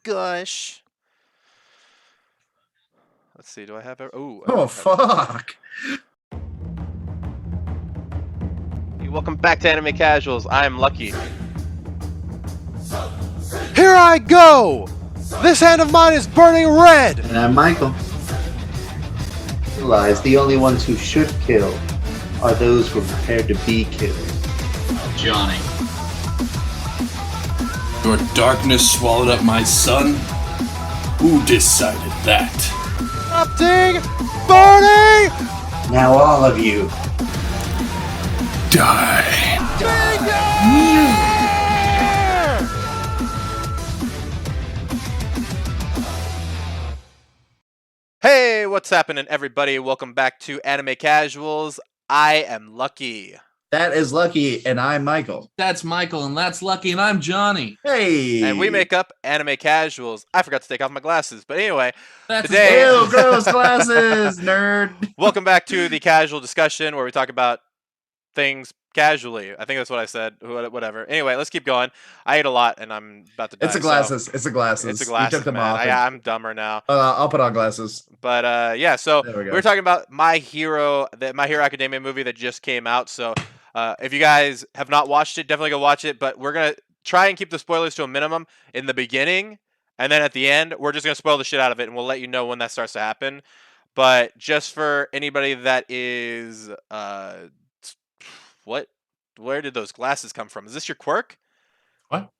gosh. Let's see. Do I have? Oh fuck! Welcome back to Anime Casuals. I'm Lucky. Here I go! This hand of mine is burning red! And I'm Michael. Realize the only ones who should kill are those who are prepared to be killed. Johnny. Your darkness swallowed up my son? Who decided that? Erupting! Burning! Now all of you. Die. Hey, what's happening, everybody? Welcome back to Anime Casuals. I am Lucky. That is Lucky, and I'm Michael. That's Michael, and that's Lucky, and I'm Johnny. Hey! And we make up Anime Casuals. I forgot to take off my glasses, but anyway, That's today... Ew, gross glasses, nerd! Welcome back to the casual discussion where we talk about things casually. I think that's what I said. Whatever. Anyway, let's keep going. I ate a lot, and I'm about to die. It's the glasses. It's the glasses. It's the glasses, You took them man. off. I'm dumber now. I'll put on glasses. But yeah, so There we go. we're talking about My Hero Academia movie that just came out. So if you guys have not watched it, definitely go watch it. But we're going to try and keep the spoilers to a minimum in the beginning. And then at the end, we're just going to spoil the shit out of it. And we'll let you know when that starts to happen. But just for anybody that is... What? Where did those glasses come from? Is this your quirk? What?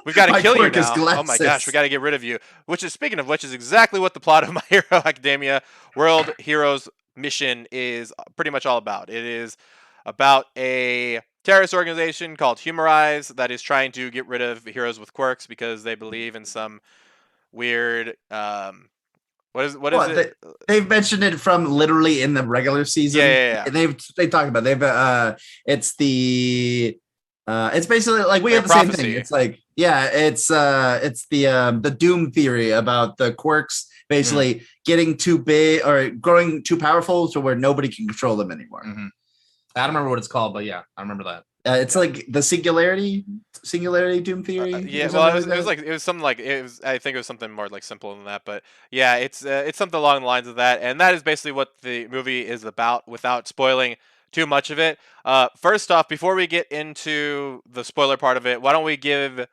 We've got to My kill you quirk is now. Oh my glasses. gosh, we got to get rid of you. Which is, speaking of which, is exactly what the plot of My Hero Academia World Heroes mission is pretty much all about. It is about a terrorist organization called Humorize that is trying to get rid of heroes with quirks because they believe in some weird what is it? They've mentioned it from literally in the regular season. Yeah. They talked about it. It's basically like we have the prophecy. same thing. It's like it's the doom theory about the quirks basically getting too big or growing too powerful to where nobody can control them anymore. Mm-hmm. I don't remember what it's called, but yeah, I remember that. It's like the singularity doom theory. Yeah, well, it was something like I think it was something more like simple than that, but yeah, it's something along the lines of that, and that is basically what the movie is about, without spoiling too much of it. First off, before we get into the spoiler part of it, why don't we give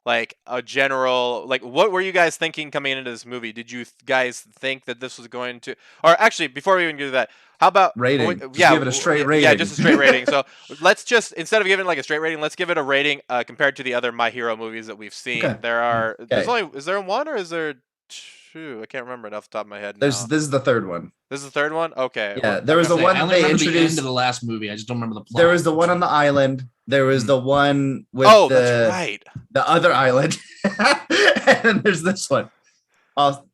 like a general, like, what were you guys thinking coming into this movie? Did you guys think that this was going to, or actually, before we even do that, how about rating? Give it a straight rating. Yeah, just a straight rating. So let's just, instead of giving like a straight rating, let's give it a rating compared to the other My Hero movies that we've seen. Okay. Is there one or is there two? I can't remember it off the top of my head now. This is the third one. This is the third one? Okay. Yeah, there was the one that they introduced. The end of the last movie. I just don't remember the plot. There was the one on the island. There was the one with that's right. The other island. And then there's this one. Not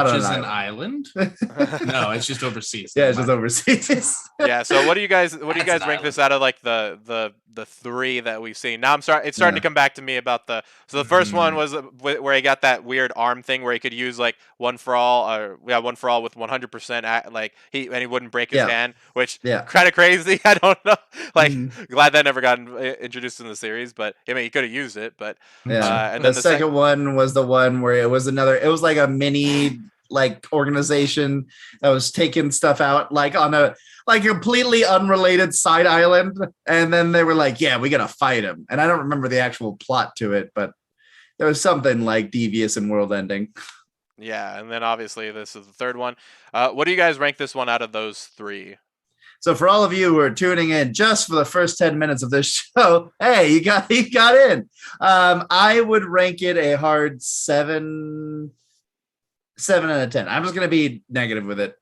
Which on is an an island. No, it's just overseas. Yeah, it's just overseas. Yeah. So what do you guys rank island. this out of, like the three that we've seen? Now it's starting to come back to me about the first one was where he got that weird arm thing where he could use like one for all with 100% like he wouldn't break his hand, which kind of crazy. I don't know. Like glad that never got introduced in the series, but I mean he could have used it. But and then the second one was the one where it was like a mini like organization that was taking stuff out like on a completely unrelated side island, and then they were like, yeah, we gotta fight him. And I don't remember the actual plot to it, but there was something like devious and world ending. Yeah, and then obviously this is the third one. What do you guys rank this one out of those three? So for all of you who are tuning in just for the first 10 minutes of this show, hey, you got in. I would rank it a hard 7 out of 10. I'm just going to be negative with it.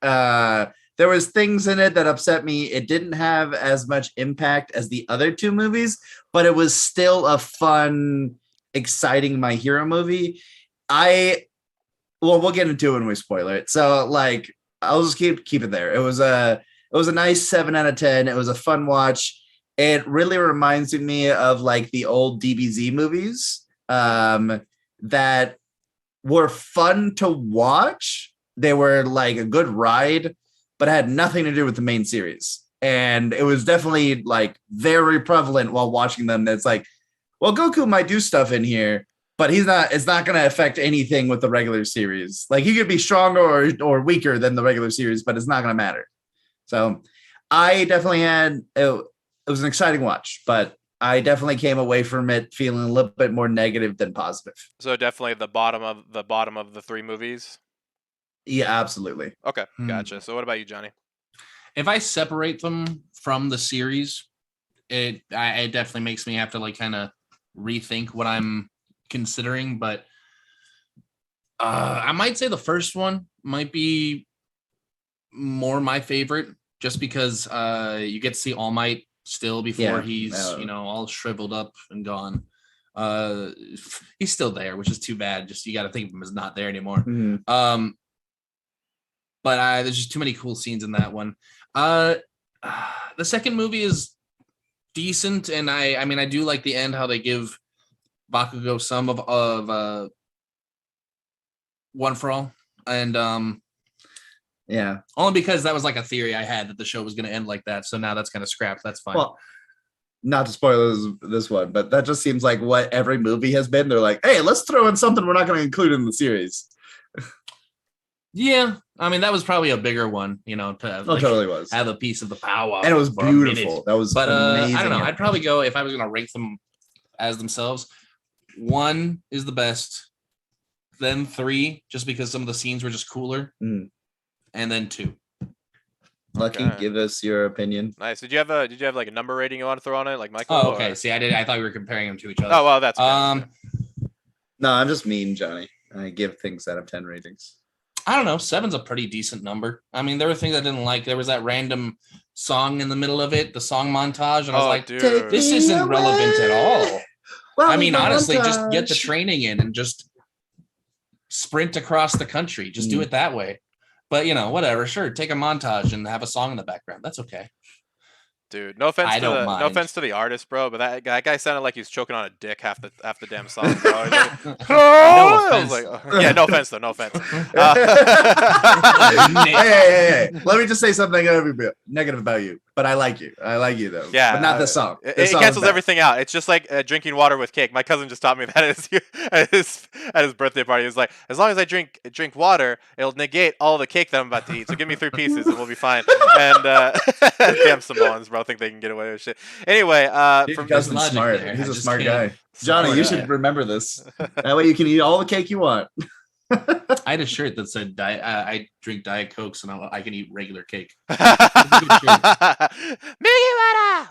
There was things in it that upset me. It didn't have as much impact as the other two movies, but it was still a fun, exciting My Hero movie. We'll get into it when we spoil it. So like, I'll just keep it there. It was a nice 7 out of 10. It was a fun watch. It really reminds me of like the old DBZ movies that were fun to watch. They were like a good ride, but had nothing to do with the main series. And it was definitely like very prevalent while watching them. That's like, well, Goku might do stuff in here, but he's not. It's not going to affect anything with the regular series. Like he could be stronger or weaker than the regular series, but it's not going to matter. So I definitely had it was an exciting watch, but I definitely came away from it feeling a little bit more negative than positive. So definitely the bottom of the three movies. Yeah, absolutely. Okay, gotcha. So what about you, Johnny? If I separate them from the series, it definitely makes me have to like kind of rethink what I'm considering. But I might say the first one might be more my favorite, just because you get to see All Might still before he's all shriveled up and gone. He's still there, which is too bad. Just you got to think of him as not there anymore. Mm-hmm. But there's just too many cool scenes in that one. The second movie is decent, and I mean I do like the end, how they give Bakugo some of One for All, and Yeah. only because that was like a theory I had that the show was going to end like that. So now that's kind of scrapped. That's fine. Well, not to spoil this one, but that just seems like what every movie has been. They're like, hey, let's throw in something we're not going to include in the series. Yeah, I mean that was probably a bigger one, to Totally was. have a piece of the power, And it was for a minute. beautiful. That was But amazing. I don't know. I'd probably go, if I was going to rank them as themselves, 1 is the best, then 3, just because some of the scenes were just cooler, Mm. and then 2. Lucky, Okay. give us your opinion. Nice. Did you have like a number rating you want to throw on it, like Michael? Oh, okay. or- See, I thought we were comparing them to each other. Oh well, that's okay. No, I'm just mean, Johnny. I give things out of 10 ratings. I don't know. 7's a pretty decent number. I mean, there were things I didn't like. There was that random song in the middle of it, the song montage, and I was like, dude. this isn't relevant at all. Well, I mean, honestly, just montage. get the training in and just sprint across the country. Just do it that way. But, whatever. Sure, take a montage and have a song in the background. That's okay. Dude, no offense I to don't the mind. no offense to the artist, bro, but that guy sounded like he was choking on a dick half the damn song, bro. No I was offense. like, yeah, no offense though, no offense. Hey. Let me just say something negative about you. But I like you. I like you though. Yeah, But not the song. It The song is cancels bad. everything out. It's just like drinking water with cake. My cousin just taught me that at his birthday party. He was like, as long as I drink water, it'll negate all the cake that I'm about to eat. So give me 3 pieces and we'll be fine. And damn Samoans, bro, think they can get away with shit. Anyway, Dude, from Cousin's logic smart. there. He's I a just smart can't- guy. Johnny, you Smart should guy. remember this. That way you can eat all the cake you want. I had a shirt that said I drink Diet Cokes and I can eat regular cake. Mickey Wada,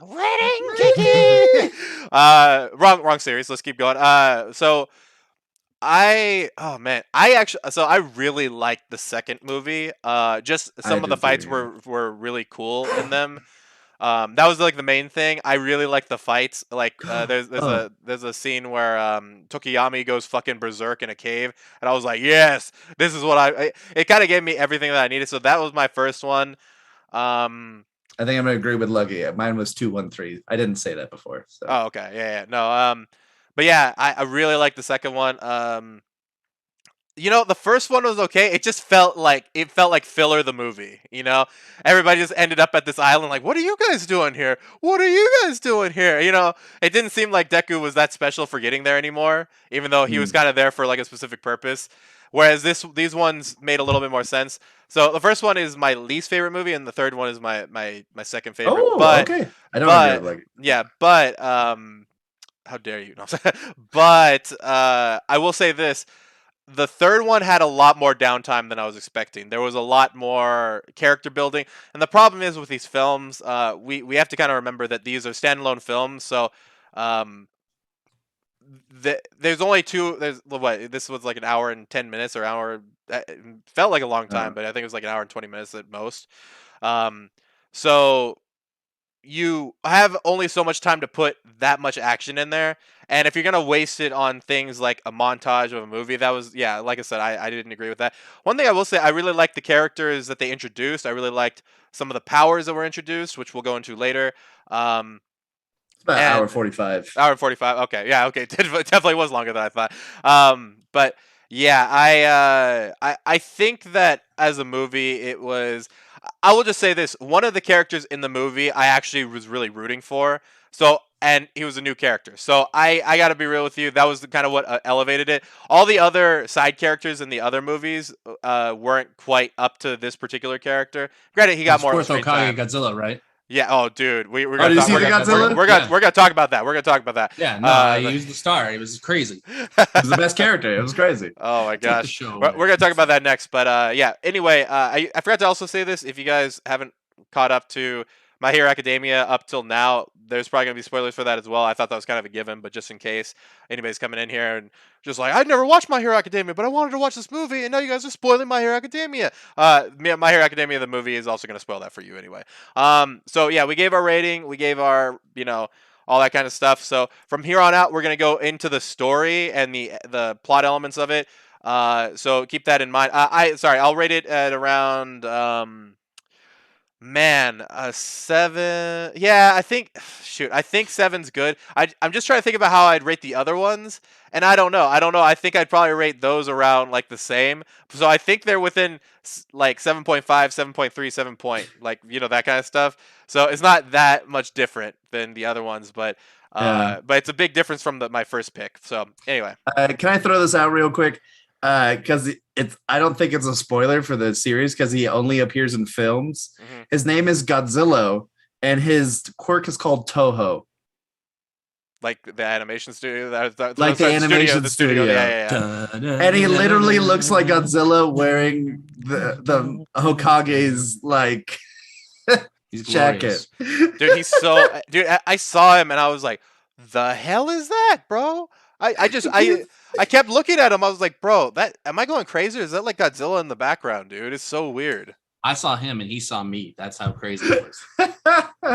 wedding Kiki. Wrong series. Let's keep going. Oh man, I really liked the second movie. Just some of the did fights too, were really cool in them. That was like the main thing. I really like the fights. Like there's a scene where Tokiyami goes fucking berserk in a cave, and I was like, yes, this is what it kind of gave me everything that I needed. So that was my first one. I think I'm gonna agree with Lucky. Mine was 213. I didn't say that before. So. Oh, okay, yeah, no, but yeah, I really like the second one. The first one was okay. It just felt like filler the movie. Everybody just ended up at this island. Like, what are you guys doing here? What are you guys doing here? It didn't seem like Deku was that special for getting there anymore, even though he was kind of there for like a specific purpose. Whereas these ones made a little bit more sense. So the first one is my least favorite movie, and the third one is my second favorite. Oh, okay. I don't but agree with Lucky. yeah, but how dare you? No, but I will say this. The third one had a lot more downtime than I was expecting. There was a lot more character building, and the problem is with these films, we have to kind of remember that these are standalone films. So, there's only two. There's what this was like an hour and 10 minutes or hour. It felt like a long time, but I think it was like an hour and 20 minutes at most. So you have only so much time to put that much action in there. And if you're going to waste it on things like a montage of a movie, that was, yeah, like I said, I didn't agree with that. One thing I will say, I really liked the characters that they introduced. I really liked some of the powers that were introduced, which we'll go into later. It's about hour 45. Hour and 45. Okay. Yeah. Okay. It definitely was longer than I thought. But yeah, I think that as a movie, it was, I will just say this. One of the characters in the movie I actually was really rooting for. So and he was a new character. So I got to be real with you. That was kind of what elevated it. All the other side characters in the other movies weren't quite up to this particular character. Granted, he got It's more of a fourth screen Hokage time. Godzilla, right? Yeah. Oh, dude, we're Oh, gonna did you talk. see the Godzilla? We're gonna talk about that. We're gonna talk about that. Yeah, no, he was the star. It was crazy. It was the best character. It was crazy. Oh my Took the gosh. show We're, away. we're gonna talk about that next. But yeah. Anyway, I forgot to also say this. If you guys haven't caught up to My Hero Academia up till now, there's probably gonna be spoilers for that as well. I thought that was kind of a given, but just in case anybody's coming in here and just like I'd never watched My Hero Academia, but I wanted to watch this movie, and now you guys are spoiling My Hero Academia. My Hero Academia, the movie, is also gonna spoil that for you anyway. So yeah, we gave our rating, we gave our all that kind of stuff. So from here on out, we're gonna go into the story and the plot elements of it. So keep that in mind. I'll rate it at around man, a 7. Yeah, I think. Shoot, I think seven's good. I'm just trying to think about how I'd rate the other ones, and I don't know. I think I'd probably rate those around like the same. So I think they're within like 7.5, 7.3, 7 point, like that kind of stuff. So it's not that much different than the other ones, but Yeah. but it's a big difference from my first pick. So anyway, Can I throw this out real quick? Because I don't think it's a spoiler for the series because he only appears in films. Mhm. His name is Godzilla, and his quirk is called Toho. like the animation studio, Like the animation studio. Yeah. And he literally looks like Godzilla wearing the Hokage's like He's jacket. glorious. Dude, he's so dude. I saw him and I was like, "The hell is that, bro?" I kept looking at him. I was like, "Bro, that am I going crazy? Or is that like Godzilla in the background, dude? It's so weird." I saw him and he saw me. That's how crazy it was.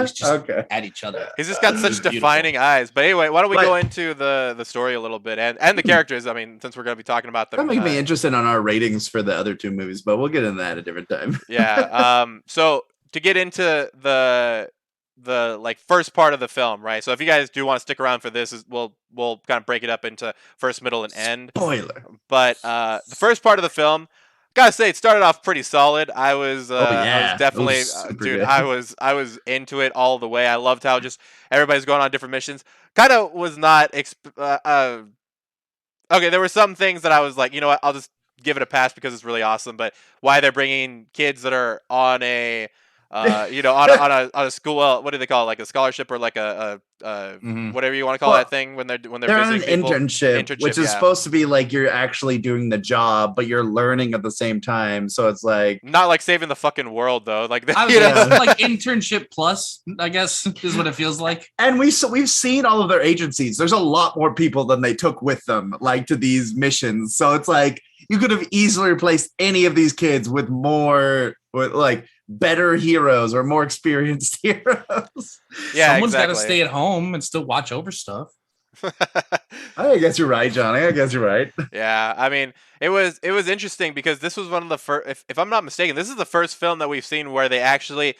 He's just Okay. at each other. He's just got such Beautiful. defining eyes. But anyway, why don't we But- go into the story a little bit and the characters? I mean, since we're gonna be talking about them, That makes me interested on our ratings for the other two movies, but we'll get into that at a different time. yeah. So to get into the like first part of the film, right? So if you guys do want to stick around for this, we'll kind of break it up into first, middle, and end. Spoiler. But the first part of the film, gotta say, it started off pretty solid. I was yeah. definitely, It was super dude. good. I was into it all the way. I loved how just everybody's going on different missions. Kind of was not. Okay, there were some things that I was like, you know what, I'll just give it a pass because it's really awesome. But why they're bringing kids that are on a on a school, what do they call it, like a scholarship or like a Mhm. whatever you want to call Well, that thing when they're They're on an visiting people. internship, which is yeah. supposed to be like you're actually doing the job, but you're learning at the same time. So it's like, Not like saving the fucking world though. Like I was you know? Yeah. like internship plus, I guess, is what it feels like. and we've seen all of their agencies. There's a lot more people than they took with them, like to these missions. So it's like you could have easily replaced any of these kids with like better heroes or more experienced heroes. Yeah, Someone's got to exactly. stay at home and still watch over stuff. I guess you're right, Johnny. I guess you're right. Yeah, I mean, it was interesting because this was one of the first. If I'm not mistaken, this is the first film that we've seen where they actually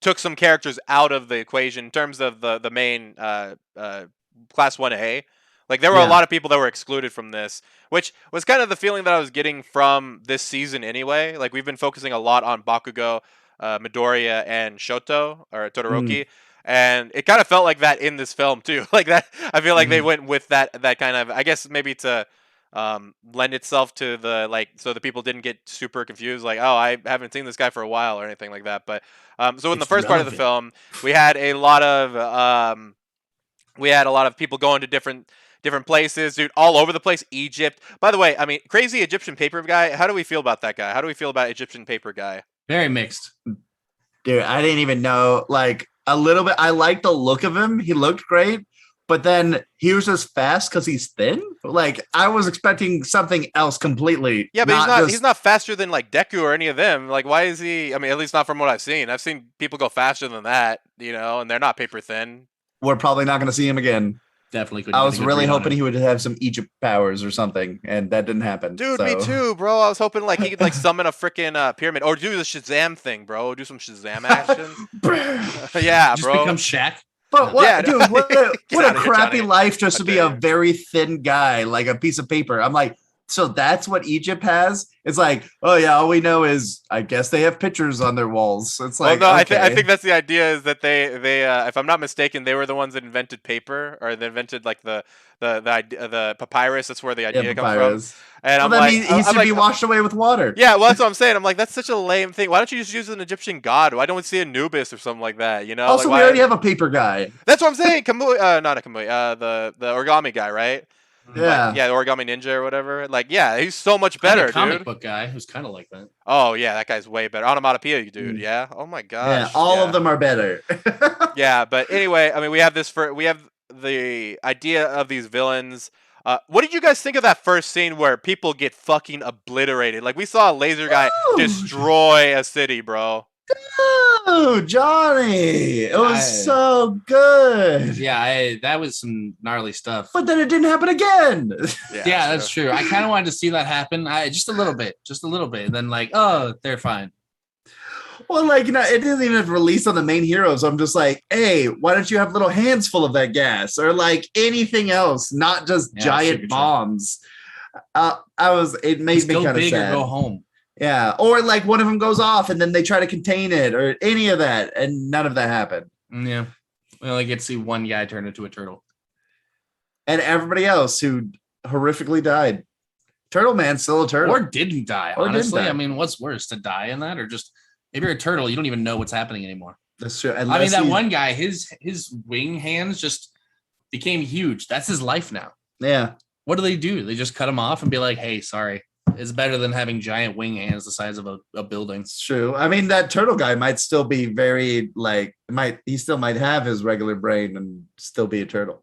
took some characters out of the equation in terms of the main class 1A. Like there were a Yeah. lot of people that were excluded from this, which was kind of the feeling that I was getting from this season anyway. Like we've been focusing a lot on Bakugo, Midoriya, and Shoto or Todoroki. And it kind of felt like that in this film too. Like that, I feel like they went with that kind of, I guess maybe to lend itself to the like, so the people didn't get super confused. Like, oh, I haven't seen this guy for a while or anything like that. But so in the It's first part of the film, we had a lot of people going to different places, dude, all over the place. Egypt. By the way, I mean, crazy Egyptian paper guy. How do we feel about that guy? How do we feel about Egyptian paper guy? Very mixed. Dude, I didn't even know, like, a little bit. I like the look of him. He looked great, but then he was just fast because he's thin. Like, I was expecting something else completely. Yeah, but he's just- not faster than like Deku or any of them. Like, why is he? I mean, at least not from what I've seen. I've seen people go faster than that, and they're not paper thin. We're probably not going to see him again. Definitely couldn't. I get a was good really read on hoping it. he would have some Egypt powers or something, and that didn't happen. Dude, so. me too, bro. I was hoping like he could like summon a freaking pyramid or do the Shazam thing, bro. Do some Shazam action. Yeah, Just bro. become Shaq. But what, Yeah, dude? What Get a outta here, crappy Johnny. life just to How be dare a you. very thin guy, like a piece of paper. I'm like, So that's what Egypt has. It's like, oh yeah, all we know is I guess they have pictures on their walls. It's Well, like, no, okay. I think that's the idea is that they if I'm not mistaken, they were the ones that invented paper or they invented like the papyrus. That's where the Yeah, idea comes from. papyrus. And Well, I'm that like, means he I'm should be like, washed away with water. yeah, well, that's what I'm saying. I'm like, that's such a lame thing. Why don't you just use an Egyptian god? Why don't we see Anubis or something like that? You know, like Also, we why? already have a paper guy. That's what I'm saying. Kamui, not a Kamui, the origami guy, right? Like, Yeah. yeah, the origami ninja or whatever. Like, yeah, he's so much I had better, a comic dude. book guy who's kind of like that. Oh yeah, that guy's way better. Onomatopoeia, dude. Mm. Yeah. Oh my Yeah, gosh. all yeah. of them are better. Yeah, but anyway, I mean, we have the idea of these villains. What did you guys think of that first scene where people get fucking obliterated? Like we saw a laser guy destroy a city, bro. Oh, Johnny. It was I- so good. Yeah, that was some gnarly stuff. But then it didn't happen again. Yeah, that's true. I kind of wanted to see that happen. Just a little bit. And then like, oh, they're fine. Well, like, you know, it doesn't even release on the main heroes. I'm just like, hey, why don't you have little hands full of that gas or like anything else, not just Yeah, giant sugar bombs? It made Just me go kind of big or sad. go home. Yeah. Or like one of them goes off and then they try to contain it or any of that. And none of that happened. Yeah. We only get to see one guy turn into a turtle. And everybody else who horrifically died. Turtle Man's still a turtle. Or didn't die, Or didn't honestly. die. I mean, what's worse, to die in that or just if you're a turtle, you don't even know what's happening anymore. That's true. I mean, that one guy, his wing hands just became huge. That's his life now. Yeah. What do? They just cut him off and be like, hey, sorry. It's better than having giant wing hands the size of a building. It's true. I mean, that turtle guy might still be very like he still might have his regular brain and still be a turtle.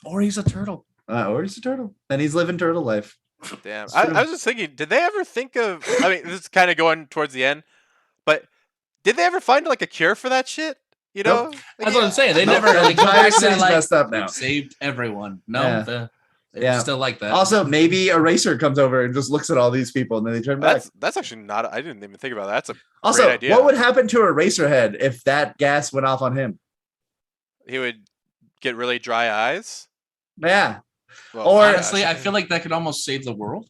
Or he's a turtle. Or he's a turtle. And he's living turtle life. Damn. It's I true. was just thinking, did they ever think of? I mean, this is kind of going towards the end, but did they ever find like a cure for that shit? You know, Nope. That's what I'm saying. They Nope, never the like, go entire back to that, city's like, messed up now. "We've saved everyone. No, Yeah. they're Yeah. still like that. Also, maybe Eraser comes over and just looks at all these people and then they turn back. that's actually not. I didn't even think about that. That's a Also, great idea. what would happen to Eraserhead if that gas went off on him? He would get really dry eyes. Yeah. Well, Or- Honestly, I feel like that could almost save the world.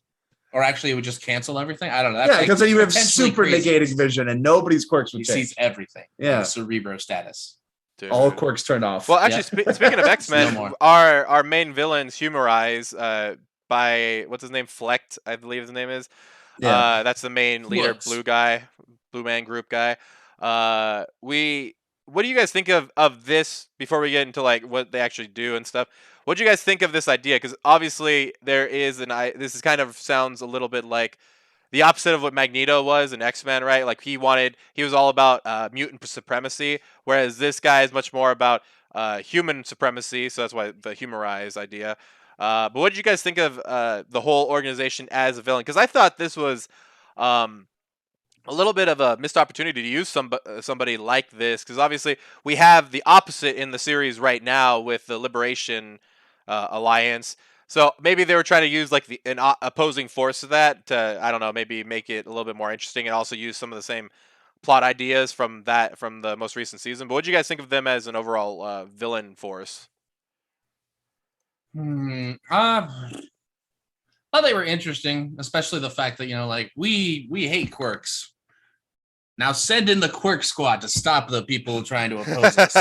Or actually, it would just cancel everything. I don't know. That's Yeah, because then you have potentially super crazy. negating vision and nobody's quirks He would sees change. everything. Yeah. The Cerebro status. dude. All quirks turned off. Well, actually, speaking of X Men, No more. our main villains humorize by what's his name, Flecht, I believe his name is. Yeah. That's the main leader, Looks. Blue Man Group guy. What do you guys think of this before we get into like what they actually do and stuff? What do you guys think of this idea? Because obviously there is this is kind of sounds a little bit like the opposite of what Magneto was in X-Men, right? Like he was all about mutant supremacy, whereas this guy is much more about human supremacy. So that's why the humorize idea. But what did you guys think of the whole organization as a villain? Because I thought this was a little bit of a missed opportunity to use somebody like this, because obviously we have the opposite in the series right now with the Liberation Alliance. So maybe they were trying to use like an opposing force to that to, I don't know, maybe make it a little bit more interesting and also use some of the same plot ideas from the most recent season. But what do you guys think of them as an overall villain force? Thought they were interesting, especially the fact that, like we hate quirks. Now send in the quirk squad to stop the people trying to oppose us.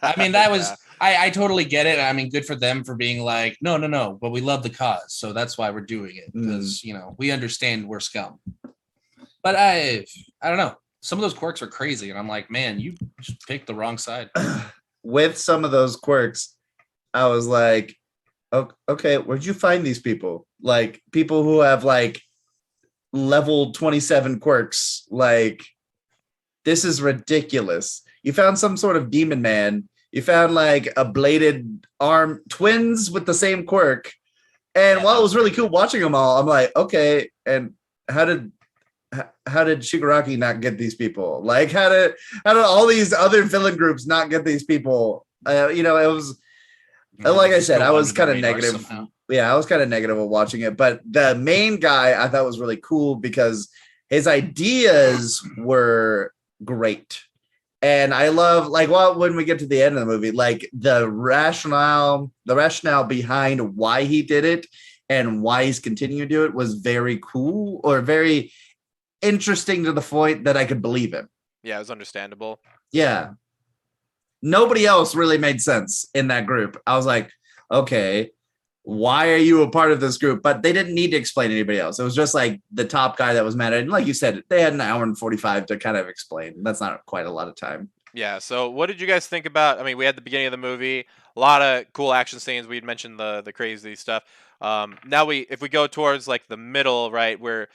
I mean, that was I totally get it. I mean, good for them for being like, no, but we love the cause, so that's why we're doing it, because we understand we're scum. But I don't know. Some of those quirks are crazy, and I'm like, man, you just picked the wrong side. With some of those quirks, I was like, okay, where'd you find these people? Like people who have like level 27 quirks. Like, this is ridiculous. You found some sort of demon man. You found like a bladed arm, twins with the same quirk. And while it was really cool watching them all, I'm like, okay, and how did Shigaraki not get these people? Like, how did all these other villain groups not get these people? It was, like I said, I was kind of negative. Somehow. Yeah, I was kind of negative of watching it. But the main guy I thought was really cool because his ideas were great. And I love, like, when we get to the end of the movie, like the rationale behind why he did it and why he's continuing to do it was very cool or very interesting to the point that I could believe him. Yeah, it was understandable. Yeah. Nobody else really made sense in that group. I was like, okay, why are you a part of this group? But they didn't need to explain anybody else. It was just like the top guy that was mad. And like you said, they had an hour and 45 to kind of explain. That's not quite a lot of time. Yeah. So, what did you guys think about? I mean, we had the beginning of the movie, a lot of cool action scenes. We'd mentioned the crazy stuff. Now if we go towards like the middle, right, where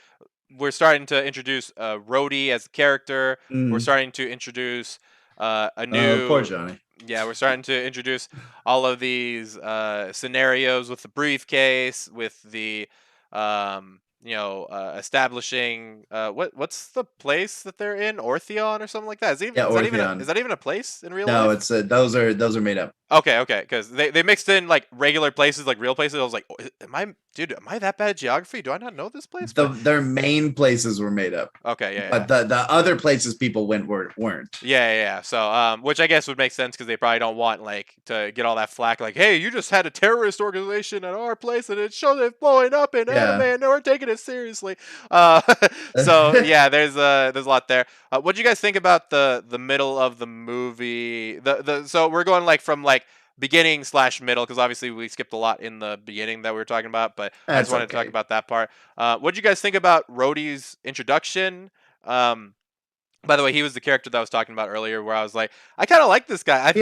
we're starting to introduce Rhodey as a character. We're starting to introduce a Poor new. Johnny. Yeah, we're starting to introduce all of these scenarios with the briefcase, with the establishing what's the place that they're in, Ortheon or something like that. Yeah, Ortheon. Is that even a place in real No, life? it's those are made up. Okay, because they mixed in like regular places, like real places. I was like, am I that bad at geography? Do I not know this place? Their main places were made up. Okay, yeah, But the other places people went weren't. Yeah. So, which I guess would make sense because they probably don't want like to get all that flack. Like, hey, you just had a terrorist organization at our place, and it shows it blowing up in anime, and we're taking it seriously. So yeah, there's a lot there. What do you guys think about the middle of the movie? So we're going like from like beginning / middle because obviously we skipped a lot in the beginning that we were talking about, but I just wanted to talk about that part. What do you guys think about Rhodey's introduction? By the way, he was the character that I was talking about earlier, where I was like, I kind of like this guy.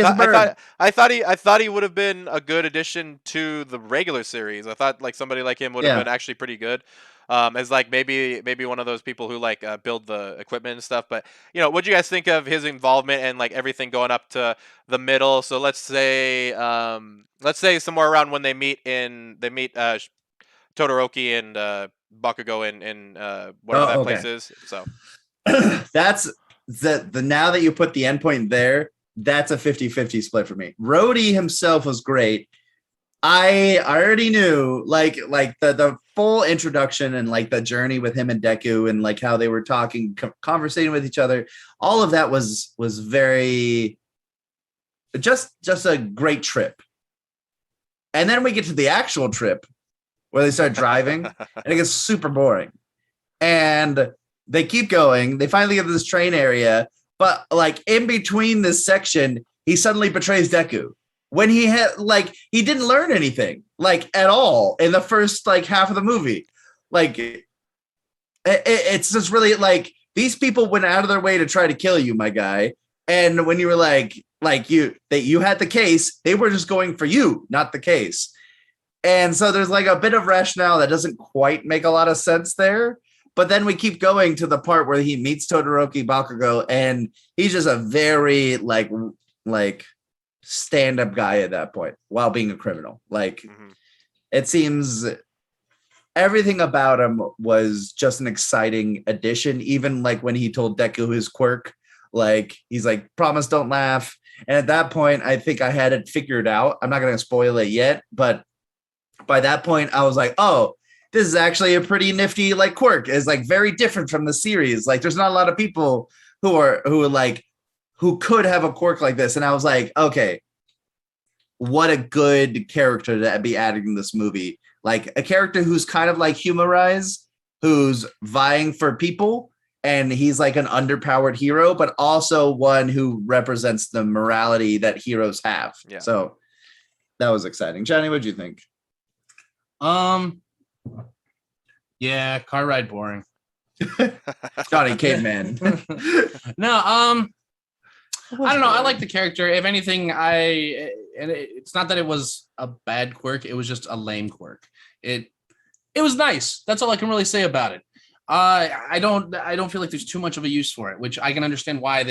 I thought he would have been a good addition to the regular series. I thought like somebody like him would have been actually pretty good, as like maybe one of those people who like build the equipment and stuff. But what do you guys think of his involvement and like everything going up to the middle? So let's say somewhere around when they meet Todoroki and Bakugo in whatever that place is. So. That's the now that you put the endpoint there, that's a 50-50 split for me. Rhodey himself was great. I already knew like the full introduction and like the journey with him and Deku and like how they were talking, conversating with each other. All of that was very just a great trip. And then we get to the actual trip where they start driving and it gets super boring. And they keep going. They finally get to this train area, but like in between this section, he suddenly betrays Deku when he didn't learn anything like at all in the first like half of the movie. Like it's just really like these people went out of their way to try to kill you, my guy. And when you were you had the case, they were just going for you, not the case. And so there's like a bit of rationale that doesn't quite make a lot of sense there. But then we keep going to the part where he meets Todoroki Bakugo, and he's just a very like stand-up guy at that point while being a criminal. Like It seems everything about him was just an exciting addition. Even like when he told Deku his quirk, like he's like, promise don't laugh. And at that point, I think I had it figured out. I'm not going to spoil it yet, but by that point, I was like, oh, this is actually a pretty nifty like quirk. It's like very different from the series. Like there's not a lot of people who could have a quirk like this. And I was like, okay, what a good character to be adding in this movie. Like a character who's kind of like Humorize, who's vying for people. And he's like an underpowered hero, but also one who represents the morality that heroes have. Yeah. So that was exciting. Johnny, what'd you think? Yeah, car ride boring. Johnny Caveman. No, I don't know. I like the character. If anything, it's not that it was a bad quirk. It was just a lame quirk. It was nice. That's all I can really say about it. I don't feel like there's too much of a use for it, which I can understand why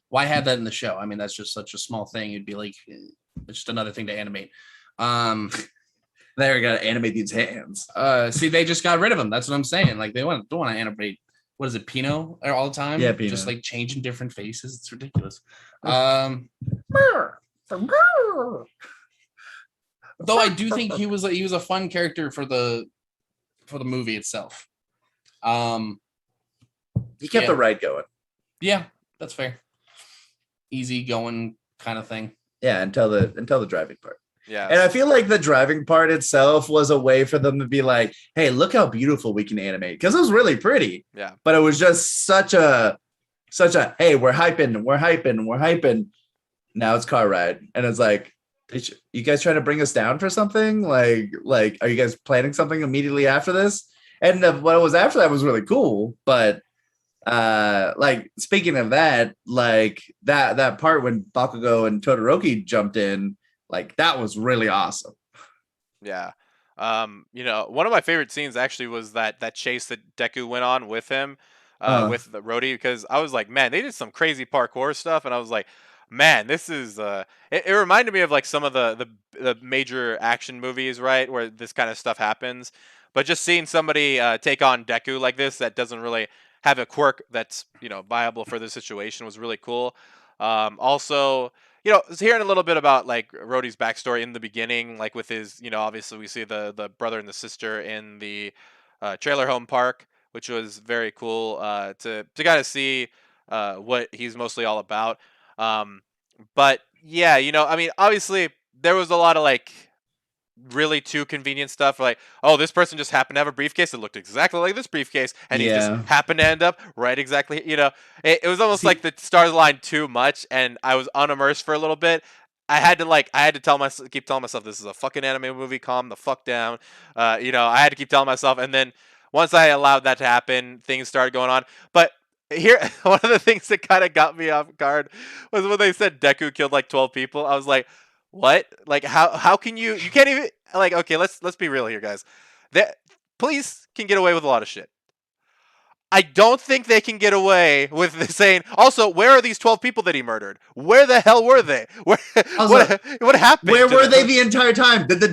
why have that in the show. I mean, that's just such a small thing. It'd be like it's just another thing to animate. They got to animate these hands. See, they just got rid of them. That's what I'm saying. Like they don't want to animate. What is it, Pino all the time? Yeah, Pino. Just like changing different faces. It's ridiculous. Though I do think he was a fun character for the movie itself. He kept the ride going. Yeah, that's fair. Easy going kind of thing. Yeah, until the driving part. Yeah. And I feel like the driving part itself was a way for them to be like, hey, look how beautiful we can animate. Because it was really pretty. Yeah. But it was just such a hey, we're hyping. Now it's car ride. And it's like, you guys trying to bring us down for something? Like, are you guys planning something immediately after this? And what was after that was really cool. But like speaking of that, like that part when Bakugo and Todoroki jumped in, like that was really awesome. Yeah. One of my favorite scenes actually was that chase that Deku went on with him, with the Rhodey, because I was like, man, they did some crazy parkour stuff, and I was like, man, this is it reminded me of like some of the major action movies, right, where this kind of stuff happens. But just seeing somebody take on Deku like this that doesn't really have a quirk that's viable for the situation was really cool. Also, hearing a little bit about like Rhodey's backstory in the beginning, like with his, obviously we see the brother and the sister in the trailer home park, which was very cool to kind of see what he's mostly all about. Um, but yeah, I mean, obviously there was a lot of like really too convenient stuff like, oh, this person just happened to have a briefcase that looked exactly like this briefcase and he just Yeah. happened to end up right exactly, it was almost See- like the stars aligned too much and I was unimmersed for a little bit. I had to keep telling myself this is a fucking anime movie, calm the fuck down. I had to keep telling myself, and then once I allowed that to happen, things started going on. But here, one of the things that kind of got me off guard was when they said Deku killed like 12 people. I was like, what? Like how can you can't even like, okay, let's be real here, guys. That police can get away with a lot of shit. I don't think they can get away with saying. Also, where are these 12 people that he murdered? Where the hell were they? Where, Also, what happened? Where to were them? they the entire time? Did the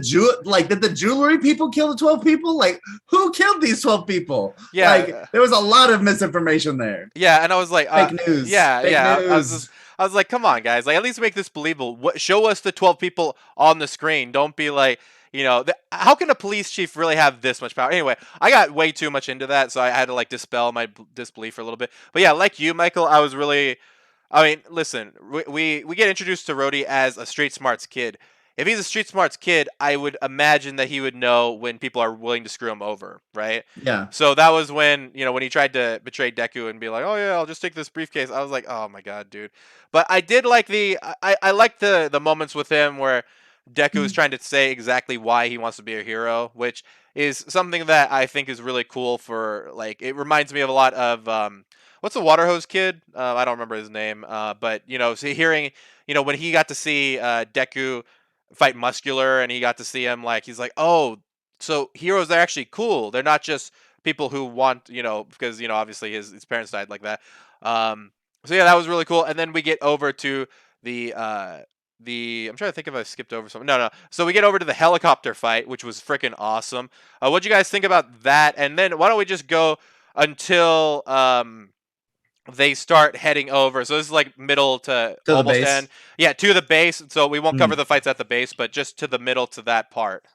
jewelry people kill the 12 people? Like, who killed these 12 people? Yeah, Like, there was a lot of misinformation there. yeah, and I was like, Fake news. yeah, Fake yeah. news. I was like, come on, guys, like at least make this believable. Show us the 12 people on the screen. Don't be like, how can a police chief really have this much power? Anyway, I got way too much into that, so I had to like dispel my disbelief for a little bit. But yeah, like you, Michael, I was really. I mean, listen, we get introduced to Rhodey as a street smarts kid. If he's a street smarts kid, I would imagine that he would know when people are willing to screw him over, right? Yeah. So that was when, when he tried to betray Deku and be like, "Oh yeah, I'll just take this briefcase." I was like, "Oh my god, dude!" But I did like I liked the moments with him where Deku is trying to say exactly why he wants to be a hero, which is something that I think is really cool. For like, it reminds me of a lot of what's the water hose kid? I don't remember his name, but so hearing, when he got to see Deku fight Muscular, and he got to see him, like he's like, oh, so heroes are actually cool. They're not just people who want, because obviously his parents died like that. So yeah, that was really cool. And then we get over to the I'm trying to think if I skipped over something. No. So we get over to the helicopter fight, which was freaking awesome. What'd you guys think about that? And then why don't we just go until they start heading over. So this is like middle to the almost base. end. Yeah, to the base. So we won't cover Hmm. the fights at the base, but just to the middle to that part.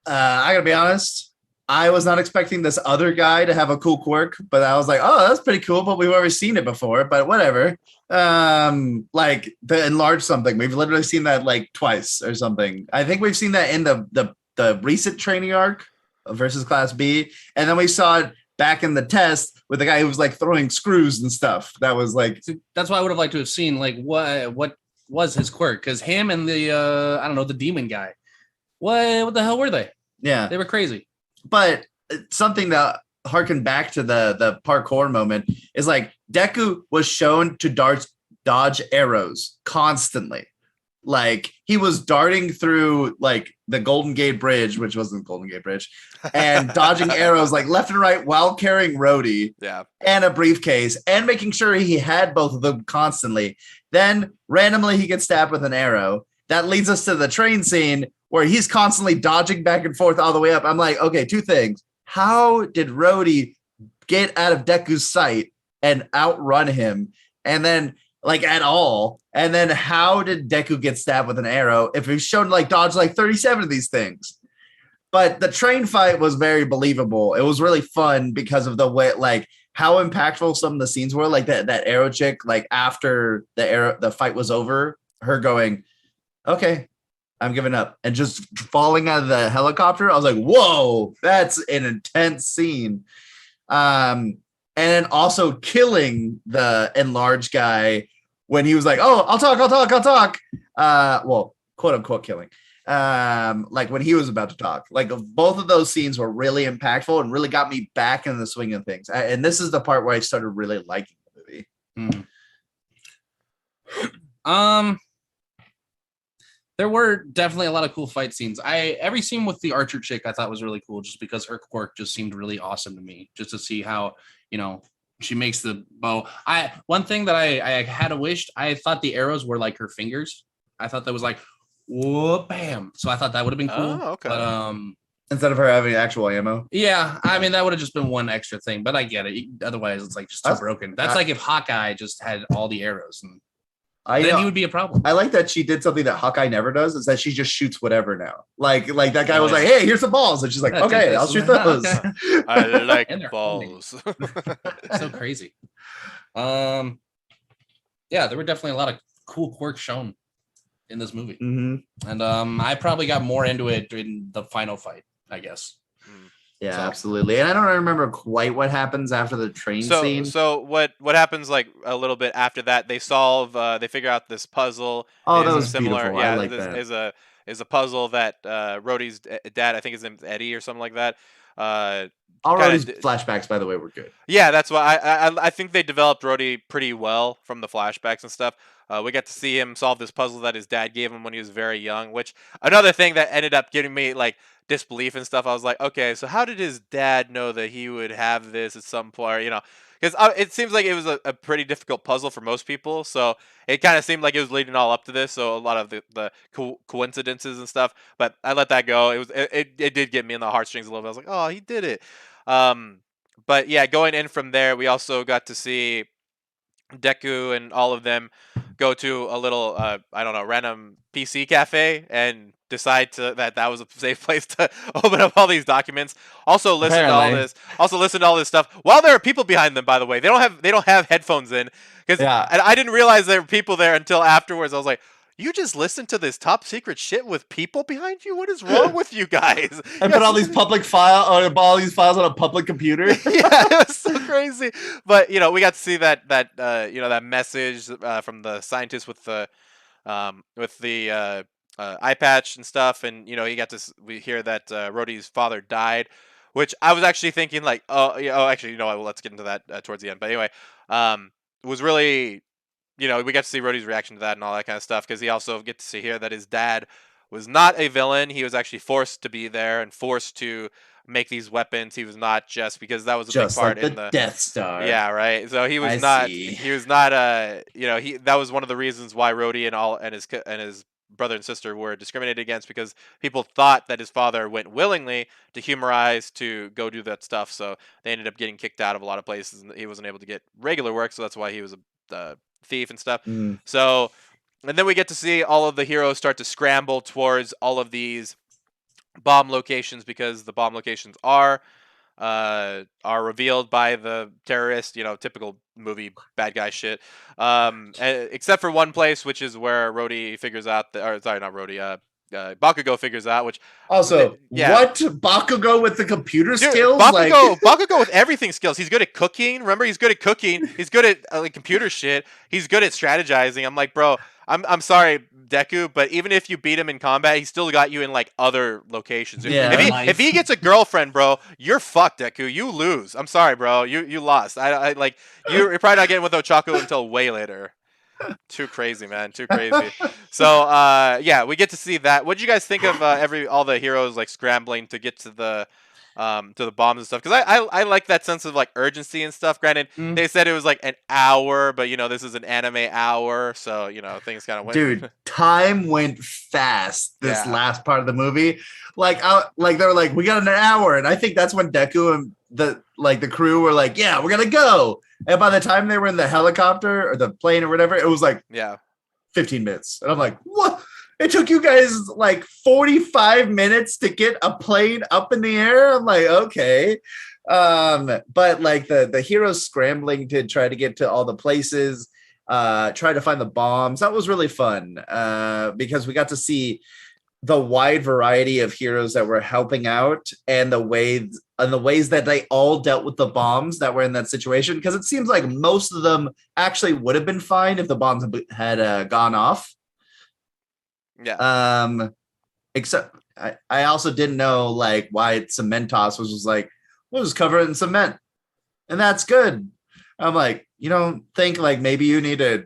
I gotta be honest. I was not expecting this other guy to have a cool quirk, but I was like, oh, that's pretty cool, but we've already seen it before, but whatever. Like the enlarge something. We've literally seen that like twice or something. I think we've seen that in the recent training arc versus Class B. And then we saw it back in the test with the guy who was like throwing screws and stuff. That was like, That's why I would have liked to have seen like what was his quirk, because him and the I don't know, the demon guy. What the hell were they? yeah. They were crazy. But something that harken back to the parkour moment is like Deku was shown to dodge arrows constantly. Like he was darting through like the Golden Gate Bridge, which wasn't Golden Gate Bridge, and dodging arrows like left and right while carrying Rhodey Yeah. and a briefcase and making sure he had both of them constantly. Then randomly he gets stabbed with an arrow. That leads us to the train scene where he's constantly dodging back and forth all the way up. I'm like, okay, two things. How did Rhodey get out of Deku's sight and outrun him? And then, like, at all? And then how did Deku get stabbed with an arrow if he's shown like dodge like 37 of these things? But the train fight was very believable. It was really fun because of the way, like, how impactful some of the scenes were. Like that arrow chick, like after the fight was over, her going, okay, I'm giving up. And just falling out of the helicopter, I was like, whoa, that's an intense scene. And then also killing the enlarged guy when he was like, oh, I'll talk. Well, quote unquote killing. Like when he was about to talk. Like both of those scenes were really impactful and really got me back in the swing of things. And this is the part where I started really liking the movie. There were definitely a lot of cool fight scenes. Every scene with the archer chick I thought was really cool, just because her quirk just seemed really awesome to me. Just to see how, you know, she makes the bow. One thing that I had wished, I thought the arrows were like her fingers. I thought that was like, whoop, bam. So I thought that would have been cool. Oh, okay. But instead of her having actual ammo. Yeah, I mean that would have just been one extra thing, but I get it. Otherwise, it's like just too broken. That's like if Hawkeye just had all the arrows, and then he would be a problem. I like that she did something that Hawkeye never does, is that she just shoots whatever now. Like that guy was like, hey, here's some balls. And she's like, okay, I'll shoot those. I like balls. So crazy. Yeah, there were definitely a lot of cool quirks shown in this movie. Mm-hmm. And I probably got more into it in the final fight, I guess. Yeah, so. Absolutely. And I don't remember quite what happens after the train scene. So what happens like a little bit after that? They they figure out this puzzle. Oh, that was similar. Beautiful. Yeah, I like that. Is a puzzle that Rhodey's dad, I think his name's Eddie or something like that. All Rhodey's flashbacks, by the way, were good. Yeah, that's why I think they developed Rhodey pretty well from the flashbacks and stuff. We got to see him solve this puzzle that his dad gave him when he was very young, which another thing that ended up giving me like disbelief and stuff. I was like, okay, so how did his dad know that he would have this at some point? You know, because it seems like it was a pretty difficult puzzle for most people. So it kind of seemed like it was leading all up to this. So a lot of the coincidences and stuff. But I let that go. It did get me in the heartstrings a little bit. I was like, oh, he did it. But yeah, going in from there, we also got to see Deku and all of them go to a little I don't know, random PC cafe and decide that was a safe place to open up all these documents. Also listen to all this stuff while there are people behind them, by the way. They don't have headphones in, because I didn't realize there were people there until afterwards. I was like, you just listen to this top secret shit with people behind you? What is wrong with you guys? And put all these files on a public computer. Yeah, it was so crazy. But you know, we got to see that that message from the scientist with the eye patch and stuff, and you know, we hear that Rhodey's father died, which I was actually thinking like, actually, you know what? Well, let's get into that towards the end. But anyway, it was really. You know, we got to see Rhodey's reaction to that and all that kind of stuff, because he also get to see here that his dad was not a villain. He was actually forced to be there and forced to make these weapons. He was not just because that was a big part in the Death Star. Yeah, right. So he was not. He was not. That was one of the reasons why Rhodey and his brother and sister were discriminated against, because people thought that his father went willingly to humorize to go do that stuff. So they ended up getting kicked out of a lot of places, and he wasn't able to get regular work. So that's why he was a thief and stuff. So, and then we get to see all of the heroes start to scramble towards all of these bomb locations, because the bomb locations are revealed by the terrorist, you know, typical movie bad guy shit. Except for one place, which is where Rhodey figures out Bakugo figures out, which also what Bakugo with the computer skills? Bakugo with everything skills. He's good at cooking. Remember, he's good at cooking. He's good at like computer shit. He's good at strategizing. I'm like, bro, I'm sorry, Deku, but even if you beat him in combat, he still got you in like other locations. If he gets a girlfriend, bro, you're fucked, Deku. You lose. I'm sorry, bro. You lost. I like you're probably not getting with Ochako until way later. Too crazy, man. Too crazy. So, yeah, we get to see that. What did you guys think of all the heroes like scrambling to get to the bombs and stuff? Because I like that sense of like urgency and stuff. Granted, they said it was like an hour, but you know, this is an anime hour, so you know, things kind of went. Dude, time went fast this last part of the movie. Like they were like, we got an hour, and I think that's when Deku and the crew were like, yeah, we're gonna go. And by the time they were in the helicopter or the plane or whatever, it was like 15 minutes. And I'm like, what? It took you guys like 45 minutes to get a plane up in the air? I'm like, okay. But like the heroes scrambling to try to get to all the places, try to find the bombs. That was really fun because we got to see the wide variety of heroes that were helping out and the ways that they all dealt with the bombs that were in that situation, because it seems like most of them actually would have been fine if the bombs had gone off. Yeah. Except I also didn't know like why Cementos was just like, we'll just cover it in cement and that's good. I'm like, you don't think like maybe you need to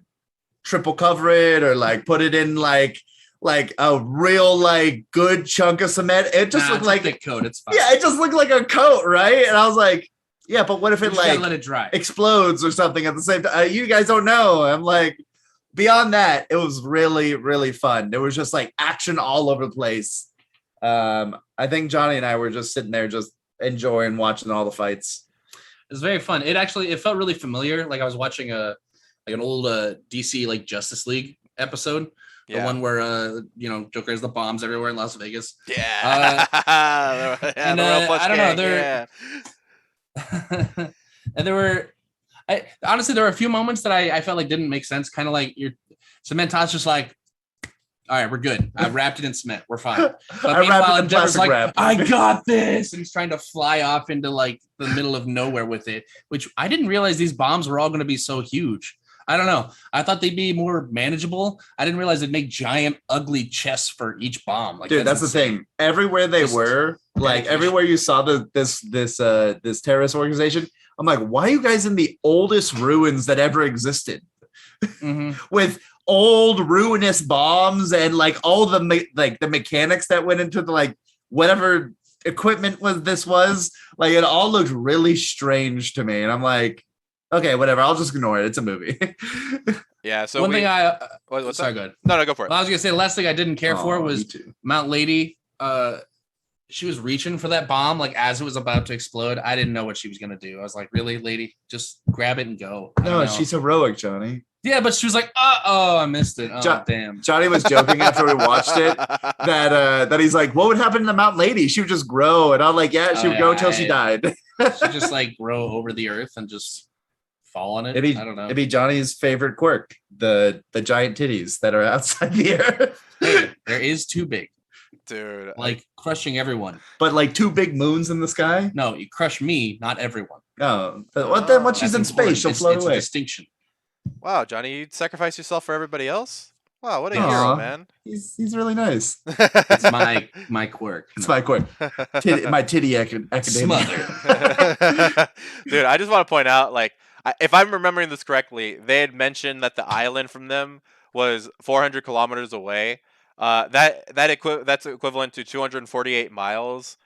triple cover it or like put it in like a real like good chunk of cement? It just looked like a thick coat. It's fine. Yeah, it just looked like a coat, right? And I was like, yeah, but what if it like let it dry, explodes or something at the same time? You guys don't know. I'm like, beyond that, it was really, really fun. There was just like action all over the place. I think Johnny and I were just sitting there just enjoying watching all the fights. It was very fun. It felt really familiar. Like I was watching an old DC like Justice League episode. The one where Joker has the bombs everywhere in Las Vegas. Yeah. And I don't know. There, and there were, honestly, there were a few moments that I felt like didn't make sense. Kind of like your Cementos just like, all right, we're good. I wrapped it in cement. We're fine. But meanwhile, Endeavor's like, I got this. And he's trying to fly off into like the middle of nowhere with it, which I didn't realize these bombs were all going to be so huge. I don't know. I thought they'd be more manageable. I didn't realize they'd make giant, ugly chests for each bomb. Like, dude, that's the thing. Everywhere they were, like everywhere you saw this terrorist organization, I'm like, why are you guys in the oldest ruins that ever existed? Mm-hmm. With old ruinous bombs and like all the mechanics that went into the like whatever equipment was like, it all looked really strange to me, and I'm like, okay, whatever, I'll just ignore it. It's a movie. Yeah. So one thing what's sorry, that? go ahead. No, go for it. Well, I was gonna say the last thing I didn't care for was Mount Lady. She was reaching for that bomb like as it was about to explode. I didn't know what she was gonna do. I was like, really, lady, just grab it and go. No, she's heroic, Johnny. Yeah, but she was like, I missed it. Oh, damn. Johnny was joking after we watched it that he's like, what would happen to the Mount Lady? She would just grow. And I'm like, yeah, she would grow until she died. She just like grow over the earth and just fall on it. I don't know. It'd be Johnny's favorite quirk, the giant titties that are outside the earth. Hey, there is too big. Dude. Like crushing everyone. But like two big moons in the sky? No, you crush me, not everyone. Oh. Then once she's in space, she'll float away. It's a distinction. Wow, Johnny, you sacrifice yourself for everybody else? Wow, what a hero, man. He's really nice. It's my quirk. It's my quirk. My titty academia. Dude, I just want to point out, like, if I'm remembering this correctly, they had mentioned that the island from them was 400 kilometers away. That's equivalent to 248 miles.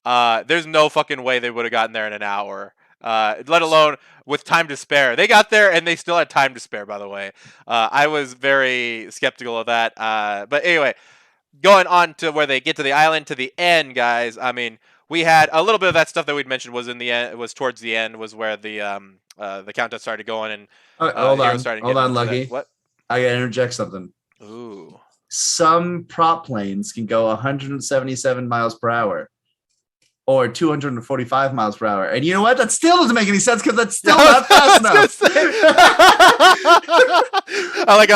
There's no fucking way they would have gotten there in an hour. Let alone with time to spare. They got there and they still had time to spare, by the way. I was very skeptical of that. But anyway, going on to where they get to the island, to the end, guys. I mean, we had a little bit of that stuff that we'd mentioned was in the end. It was towards the end, was where the countdown started going and hold on, Lucky. What? I gotta interject something. Ooh. Some prop planes can go 177 miles per hour. Or 245 miles per hour. And you know what? That still doesn't make any sense because that's still not fast enough. I like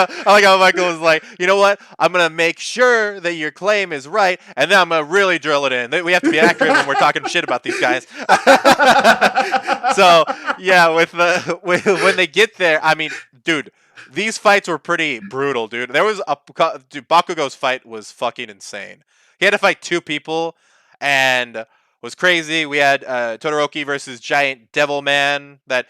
how Michael was like, you know what? I'm going to make sure that your claim is right, and then I'm going to really drill it in. We have to be accurate when we're talking shit about these guys. So, yeah, when they get there, I mean, dude, these fights were pretty brutal, dude. Bakugo's fight was fucking insane. He had to fight two people, and was crazy. We had Todoroki versus Giant Devil Man that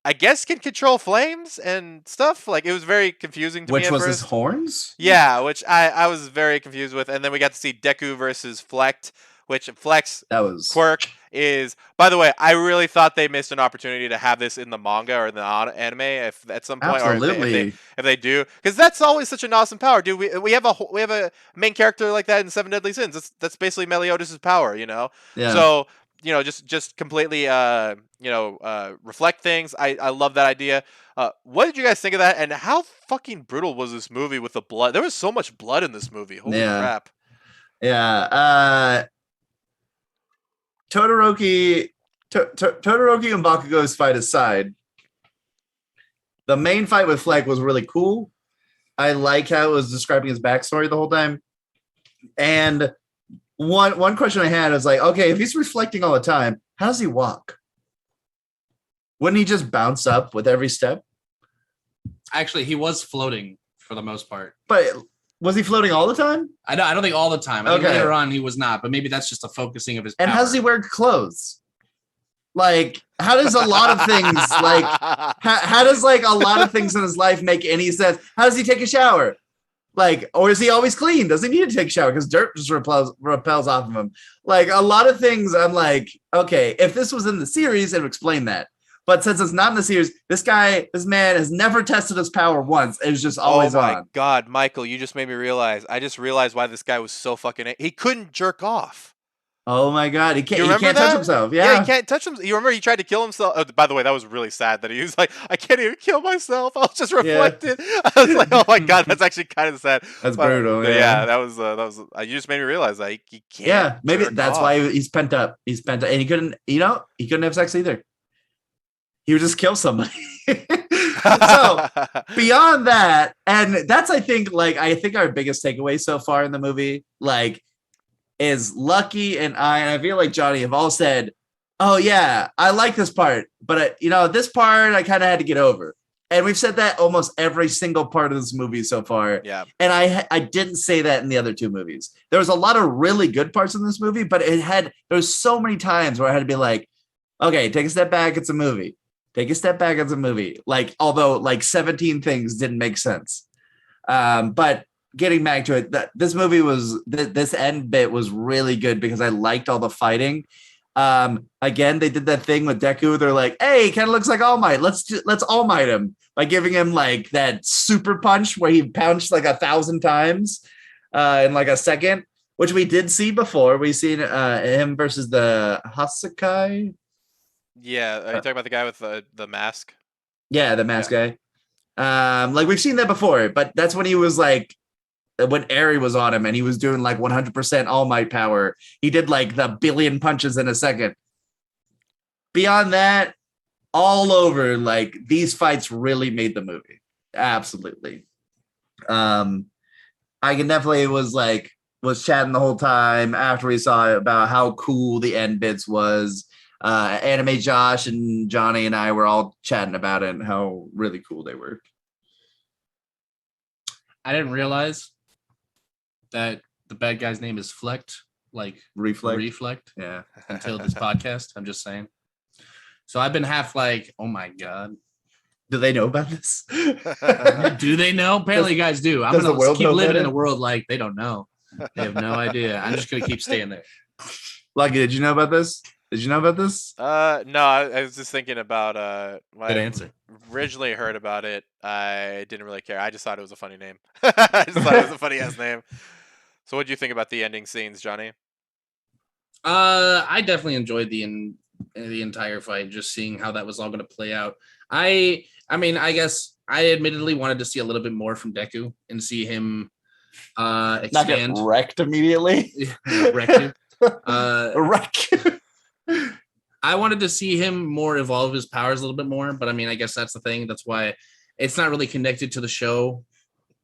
I guess can control flames and stuff. Like, it was very confusing to me. Which was his horns? Yeah, which I was very confused with. And then we got to see Deku versus Flecht, which Flecht's quirk is, by the way, I really thought they missed an opportunity to have this in the manga or the anime if at some point. Absolutely. Or if they do, because that's always such an awesome power, dude. We have a main character like that in Seven Deadly Sins. That's basically Meliodas' power, you know. Yeah. So just completely reflect things. I love that idea. What did you guys think of that? And how fucking brutal was this movie with the blood? There was so much blood in this movie. Holy crap. Yeah. Todoroki and Bakugo's fight aside, the main fight with Fleck was really cool. I like how it was describing his backstory the whole time. And one question I had was like, okay, if he's reflecting all the time, how does he walk? Wouldn't he just bounce up with every step? Actually, he was floating for the most part. But was he floating all the time? I don't think all the time. I think Okay. later on he was not, but maybe that's just a focusing of his And power. how does he wear clothes? Like, how does a lot of things like how does like a lot of things in his life make any sense? How does he take a shower? Like, or is he always clean? Does he need to take a shower because dirt just repels off of him? Like a lot of things, I'm like, okay, if this was in the series, it would explain that. But since it's not in the series, this man has never tested his power once. It was just always oh my on. God, Michael, you just made me realize. I just realized why this guy was so fucking. He couldn't jerk off. Oh my God, he You can't remember touch that? himself. he Yeah. can't touch him. You remember he tried to kill himself. Oh, by the way, that was really sad that he was like, I can't even kill myself. I was just reflected. I was like, oh my God, that's actually kind of sad. That's brutal. But Yeah. that was you just made me realize that he can't. Yeah, maybe jerk that's off. why he's pent up. He's pent up, and he couldn't have sex either. He would just kill somebody. So beyond that, and that's I think our biggest takeaway so far in the movie, like, is Lucky and I feel like Johnny have all said, "Oh yeah, I like this part, but this part I kind of had to get over." And we've said that almost every single part of this movie so far. Yeah. And I didn't say that in the other two movies. There was a lot of really good parts in this movie, but there was so many times where I had to be like, okay, take a step back. It's a movie. Take a step back. It's a movie. Like, although like 17 things didn't make sense. But getting back to it, this movie this end bit was really good because I liked all the fighting. Again, they did that thing with Deku. They're like, hey, kind of looks like All Might. Let's All Might him by giving him like that super punch where he pounced like 1,000 times in like a second, which we did see before. We seen him versus the Hasakai. Yeah, are you talking about the guy with the mask? Yeah, the mask guy. Like we've seen that before, but that's when he was like, when Eri was on him and he was doing like 100% All Might power. He did like the billion punches in a second. Beyond that, all over, like these fights really made the movie. Absolutely. I can definitely was chatting the whole time after we saw about how cool the end bits was. Anime Josh and Johnny and I were all chatting about it and how really cool they were. I didn't realize that the bad guy's name is Flecked, like Reflect, Yeah. until this podcast. I'm just saying. So I've been half like, oh my God. Do they know about this? Do they know? Apparently you guys do. I'm does the going to world keep know living about in a it? world like they don't know. They have no idea. I'm just going to keep staying there. Lucky, did you know about this? No, I was just thinking about when Good I answer. originally heard about it. I didn't really care. I just thought it was a funny name. I just thought it was a funny ass name. So, what do you think about the ending scenes, Johnny? I definitely enjoyed the entire fight, just seeing how that was all going to play out. I mean, I guess I admittedly wanted to see a little bit more from Deku and see him Not get expand. wrecked immediately. Wreck you. Wreck. I wanted to see him more evolve his powers a little bit more, but I mean, I guess that's the thing. That's why it's not really connected to the show.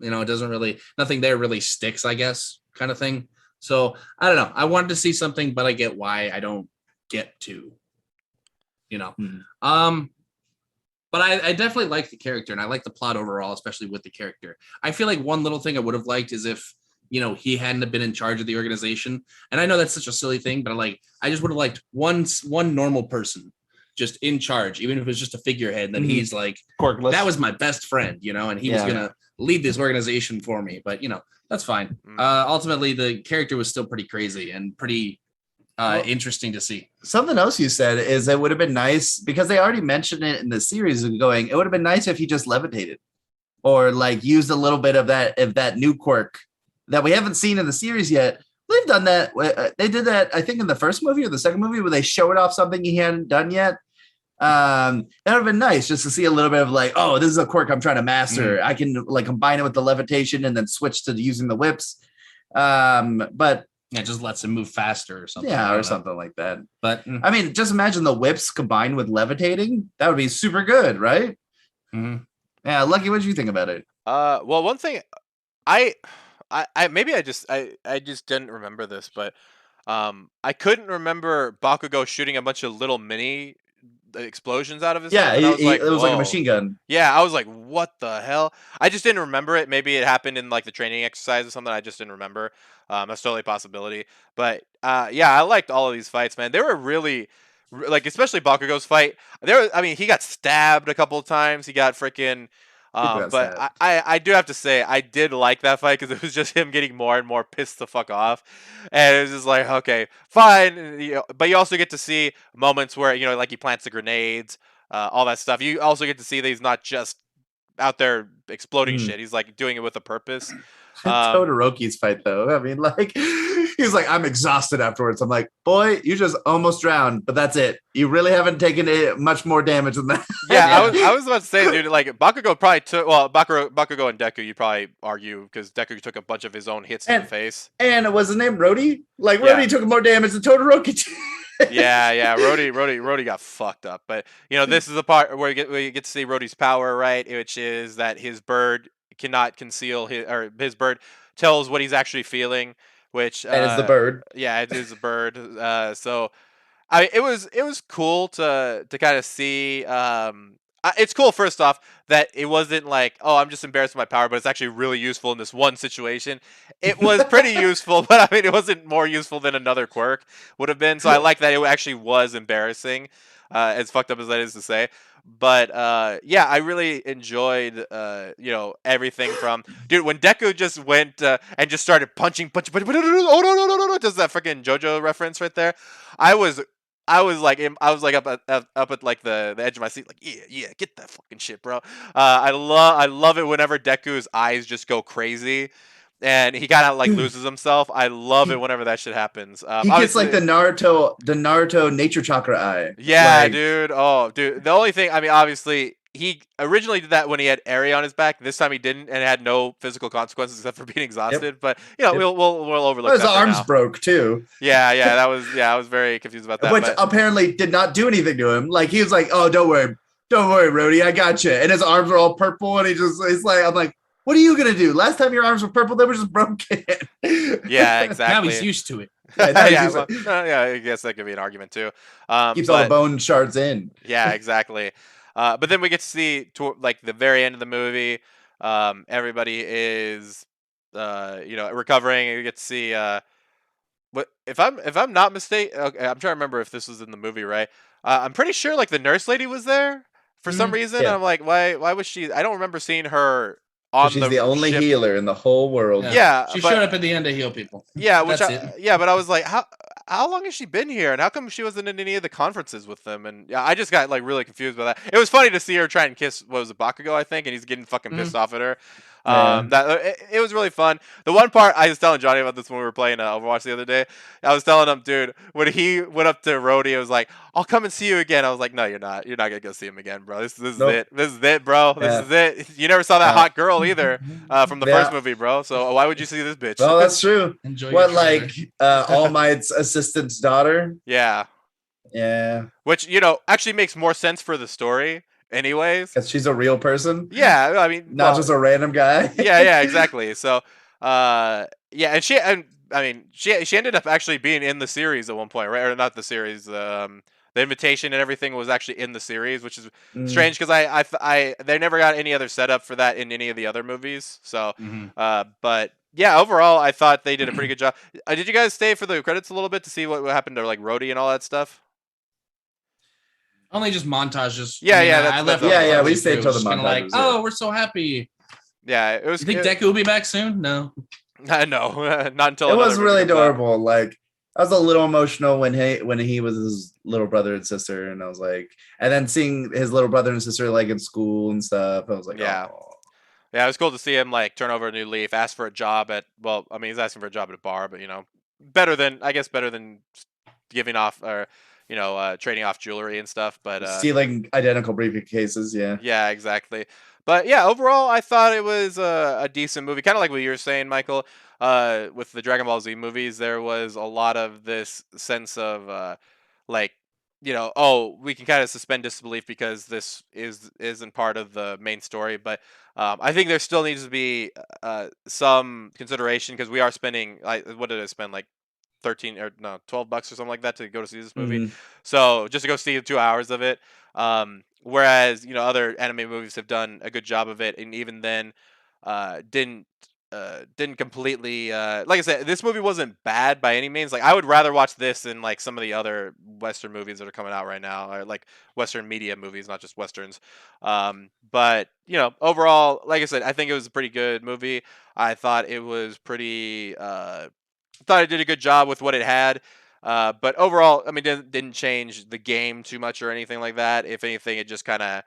It doesn't really, nothing there really sticks, I guess, kind of thing. So I don't know. I wanted to see something, but I get why I don't get to, But I definitely like the character and I like the plot overall, especially with the character. I feel like one little thing I would have liked is if, he hadn't have been in charge of the organization. And I know that's such a silly thing, but I just would have liked one normal person just in charge, even if it was just a figurehead. And then he's like, Corkless. that was my best friend, and he was going to lead this organization for me. But, that's fine. Ultimately, the character was still pretty crazy and pretty interesting to see. Something else you said is it would have been nice because they already mentioned it in the series it would have been nice if he just levitated or like used a little bit of that new quirk that we haven't seen in the series yet. They've done that. They did that, I think, in the first movie or the second movie where they showed off something he hadn't done yet. That would have been nice just to see a little bit of like, oh, this is a quirk I'm trying to master. I can like combine it with the levitation and then switch to using the whips. But it just lets him move faster or something. Yeah, or something like that. But I mean, just imagine the whips combined with levitating. That would be super good, right? Mm-hmm. Yeah, Lucky, what did you think about it? Well, one thing I maybe I just didn't remember this, but I couldn't remember Bakugo shooting a bunch of little mini explosions out of his Yeah, hands, and I was like, it was like a whoa. machine gun. Yeah, I was like, what the hell? I just didn't remember it. Maybe it happened in like the training exercise or something. I just didn't remember. That's totally a possibility. But yeah, I liked all of these fights, man. They were really like, especially Bakugo's fight. I mean, he got stabbed a couple of times. He got freaking. People got But stabbed. I do have to say I did like that fight because it was just him getting more and more pissed the fuck off, and it was just like, okay, fine. But you also get to see moments where like he plants the grenades, all that stuff. You also get to see that he's not just out there exploding Mm. shit. He's like doing it with a purpose. Um, Todoroki's fight, though. I mean, like, he's like, I'm exhausted afterwards. I'm like, boy, you just almost drowned, but that's it. You really haven't taken much more damage than that. yeah, Yeah. I was about to say, dude, like Bakugo probably took Bakugo and Deku. You probably argue because Deku took a bunch of his own hits to the And face. and was his name Rhodey? Like, Yeah. Rhodey took more damage than Todoroki. Yeah, Rhodey got fucked up. But this is the part where you get to see Rhodey's power, right? Which is that his bird cannot conceal his bird tells what he's actually feeling. Which And it's the bird. yeah, it is a bird. So it was cool to kind of see. It's cool first off that it wasn't like, oh, I'm just embarrassed with my power, but it's actually really useful in this one situation. It was pretty useful, but I mean, it wasn't more useful than another quirk would have been. So I like that it actually was embarrassing, as fucked up as that is to say. But yeah, I really enjoyed everything from dude when Deku just went and just started punching, oh no, does that freaking JoJo reference right there? I was I was like up at like the edge of my seat, like yeah, get that fucking shit, bro. I love it whenever Deku's eyes just go crazy, and he kind of like loses himself. I love it He, whenever that shit happens. he gets like Obviously, the Naruto nature chakra eye. yeah, Like, dude. Oh, dude. The only thing, I mean, obviously, he originally did that when he had Eri on his back. This time he didn't, and it had no physical consequences except for being yep, exhausted. But yep. we'll overlook Well, his that for arms now. broke too. Yeah, I was very confused about that. Which But apparently did not do anything to him. Like, he was like, "Oh, don't worry, Rhodey, I got you." And his arms are all purple, and he's like, "I'm like, what are you gonna do? Last time your arms were purple, they were just broken." yeah, Now exactly. he's used to it. Yeah, now yeah, he's well, yeah, I guess that could be an argument too. keeps all the But bone shards in. yeah, exactly. But then we get to see like the very end of the movie. Everybody is, recovering. And we get to see. What if I'm not mistaken? Okay, I'm trying to remember if this was in the movie, right? I'm pretty sure like the nurse lady was there for some Mhm. reason. Yeah, I'm like, why was she? I don't remember seeing her because on she's the the only ship. healer in the whole world. Yeah. Yeah, She but showed up at the end to heal people. yeah, That's it. yeah, but I was like, how long has she been here, and how come she wasn't in any of the conferences with them? And yeah, I just got like really confused by that. It was funny to see her try and kiss what was it, Bakugo, I think, and he's getting fucking pissed off at her. Yeah. It was really fun. The one part I was telling Johnny about this when we were playing Overwatch the other day. I was telling him, dude, when he went up to Rhodey, it was like, "I'll come and see you again." I was like, "No, you're not. You're not gonna go see him again, bro. This is Nope. it. This is it, bro. This Yeah. is it. You never saw that hot girl either from the first Yeah. movie, bro. So why would you see this bitch?" Well, that's true. Enjoy What, your trailer. like, All Might's assistant's daughter? yeah. Yeah, Which actually makes more sense for the story, anyways. because she's a real person, Yeah, I mean, not just a random guy. yeah, exactly. So, yeah, and I mean, she ended up actually being in the series at one point, right? Or not the series. The invitation and everything was actually in the series, which is Mm. strange because they never got any other setup for that in any of the other movies. So, Mhm. but yeah, overall, I thought they did a pretty good job. Did you guys stay for the credits a little bit to see what happened to like Rhodey and all that stuff? Only just montages. Yeah, I mean, yeah, I that's- left. that's Yeah, yeah, all. we stayed till the Kinda like, montages, yeah. oh, we're so happy. Yeah, it was. You think Deku will be back soon? No. No, not until It another was movie really comes out. adorable. Like, I was a little emotional when he was his little brother and sister, and I was like, and then seeing his little brother and sister like in school and stuff, I was like, Yeah. oh, Yeah, it was cool to see him like turn over a new leaf, ask for a job at. Well, I mean, he's asking for a job at a bar, but better than giving off or trading off jewelry and stuff. But stealing identical briefcases. Yeah, yeah, exactly. But yeah, overall, I thought it was a decent movie. Kind of like what you were saying, Michael. With the Dragon Ball Z movies, there was a lot of this sense of like we can kind of suspend disbelief because this isn't part of the main story. But I think there still needs to be some consideration because we are spending. What did I spend, like 13 or no, $12 or something like that to go to see this movie. Mhm. So just to go see 2 hours of it. Whereas other anime movies have done a good job of it, and even then, didn't completely like I said, this movie wasn't bad by any means. Like I would rather watch this than like some of the other Western movies that are coming out right now, or like Western media movies, not just Westerns. But overall, like I said, I think it was a pretty good movie. I thought it was pretty. Thought it did a good job with what it had. But overall, I mean, didn't change the game too much or anything like that. If anything, it just kind of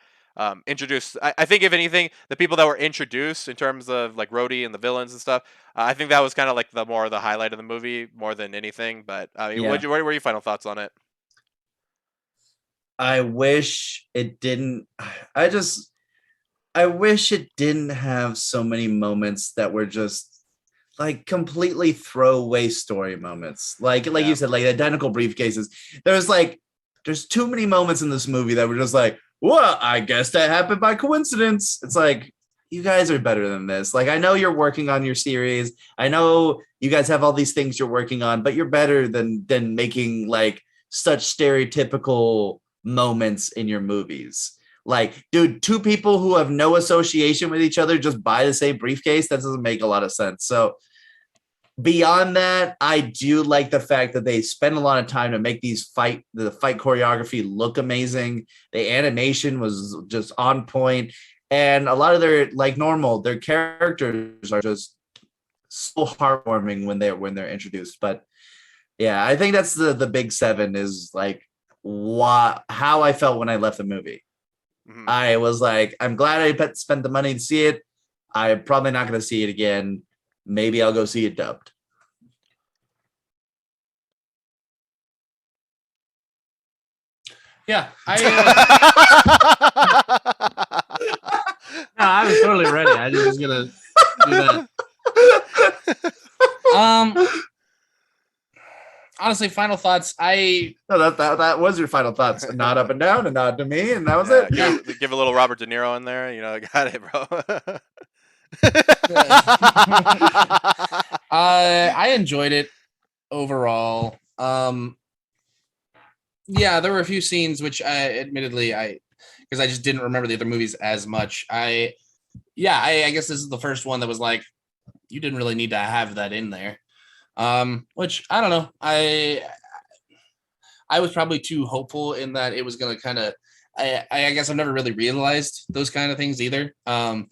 introduced. I think, if anything, the people that were introduced in terms of like Rhodey and the villains and stuff, I think that was kind of like the highlight of the movie more than anything. But I mean, Yeah. what were your final thoughts on it? I wish it didn't. I just. I wish it didn't have so many moments that were just like completely throwaway story moments. Like Yeah. you said, like identical briefcases. There's too many moments in this movie that were just like, well, I guess that happened by coincidence. It's like, you guys are better than this. Like, I know you're working on your series. I know you guys have all these things you're working on, but you're better than making like such stereotypical moments in your movies. Like, dude, two people who have no association with each other just buy the same briefcase. That doesn't make a lot of sense. So beyond that, I do like the fact that they spend a lot of time to make the fight choreography look amazing. The animation was just on point. And a lot of their their characters are just so heartwarming when they're introduced. But yeah, I think that's the big seven is like how I felt when I left the movie. Mhm. I was like, I'm glad I spent the money to see it. I'm probably not going to see it again. Maybe I'll go see it dubbed. Yeah, no, I was totally ready. I just was gonna do that. Honestly, final thoughts. No, that was your final thoughts. A nod up and down, a nod to me, and that was it. Give a little Robert De Niro in there. Got it, bro. I enjoyed it overall. Yeah, there were a few scenes which admittedly because I just didn't remember the other movies as much. I guess this is the first one that was like, you didn't really need to have that in there. Which I don't know. I was probably too hopeful in that it was going to kind of, I guess I've never really realized those kind of things either. And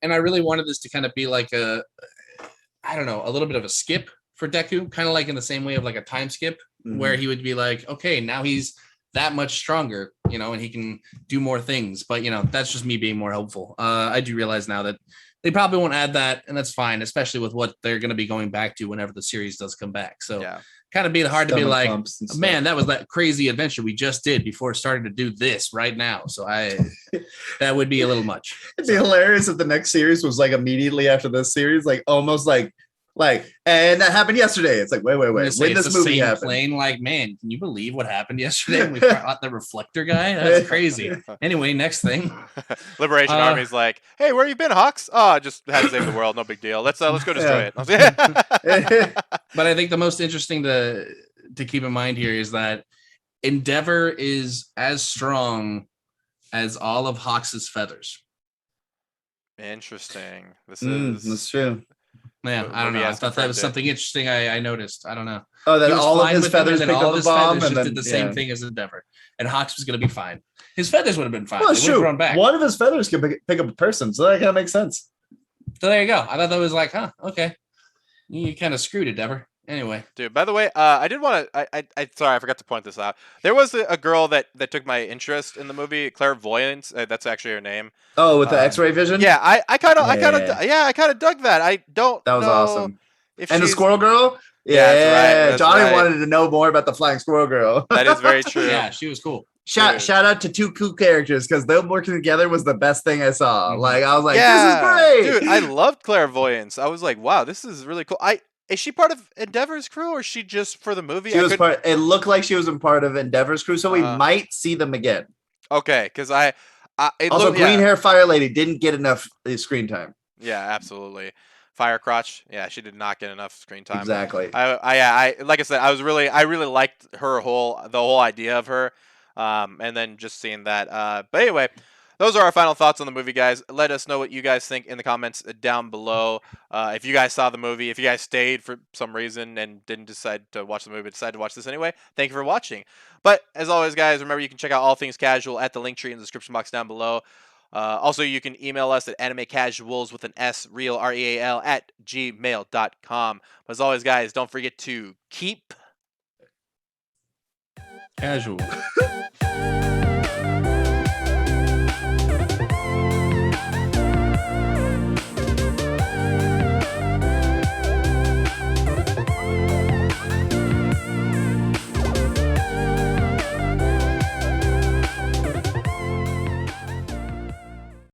I really wanted this to kind of be like a little bit of a skip for Deku, kind of like in the same way of like a time skip, where he would be like, okay, now he's that much stronger, and he can do more things. But, that's just me being more hopeful. I do realize now that they probably won't add that, and that's fine, especially with what they're going to be going back to whenever the series does come back. So kind of being hard to be like, man, that was that crazy adventure we just did before starting to do this right now. So that would be a little much. It'd be hilarious if the next series was like immediately after this series, like almost like, and that happened yesterday. It's like, wait. When this movie happened? Plane, like, man, can you believe what happened yesterday when we fought the reflector guy? That's crazy. Anyway, next thing. Liberation Army's like, hey, where you been, Hawks? Oh, just had to save the world. No big deal. Let's go destroy it. But I think the most interesting to keep in mind here is that Endeavor is as strong as all of Hawks' feathers. Interesting. That's true. Yeah, I don't know. I thought that was something interesting I noticed. I don't know. Oh, that all of his feathers picked up the bomb and then did the same thing as Endeavor. And Hawks was going to be fine. His feathers would have been fine. Well, that's true. Run back. One of his feathers can pick up a person, so that kind of makes sense. So there you go. I thought that was like, okay. You kind of screwed Endeavor. Anyway, dude. By the way, I did want to. I sorry, I forgot to point this out. There was a girl that took my interest in the movie, Clairvoyance. That's actually her name. Oh, with the X-ray vision. Yeah, I kind of dug that. I don't. That was awesome. And the squirrel girl. Yeah, that's right. Johnny wanted to know more about the flying squirrel girl. That is very true. Yeah, she was cool. Shout out to two cool characters because them working together was the best thing I saw. Like I was like, this is great, dude. I loved Clairvoyance. I was like, wow, this is really cool. Is she part of Endeavor's crew, or is she just for the movie? She was part. It looked like she was in part of Endeavor's crew, so we might see them again. Okay, because Also, green hair fire lady didn't get enough screen time. Yeah, absolutely. Fire crotch. Yeah, she did not get enough screen time. Exactly. I like I said, I really liked the whole idea of her, and then just seeing that. But anyway, those are our final thoughts on the movie, guys. Let us know what you guys think in the comments down below. If you guys saw the movie, if you guys stayed for some reason and didn't decide to watch the movie, but decided to watch this anyway, thank you for watching. But as always, guys, remember you can check out All Things Casual at the link tree in the description box down below. Also, you can email us at animecasuals with an S, real, REAL, at gmail.com. But as always, guys, don't forget to keep Casual.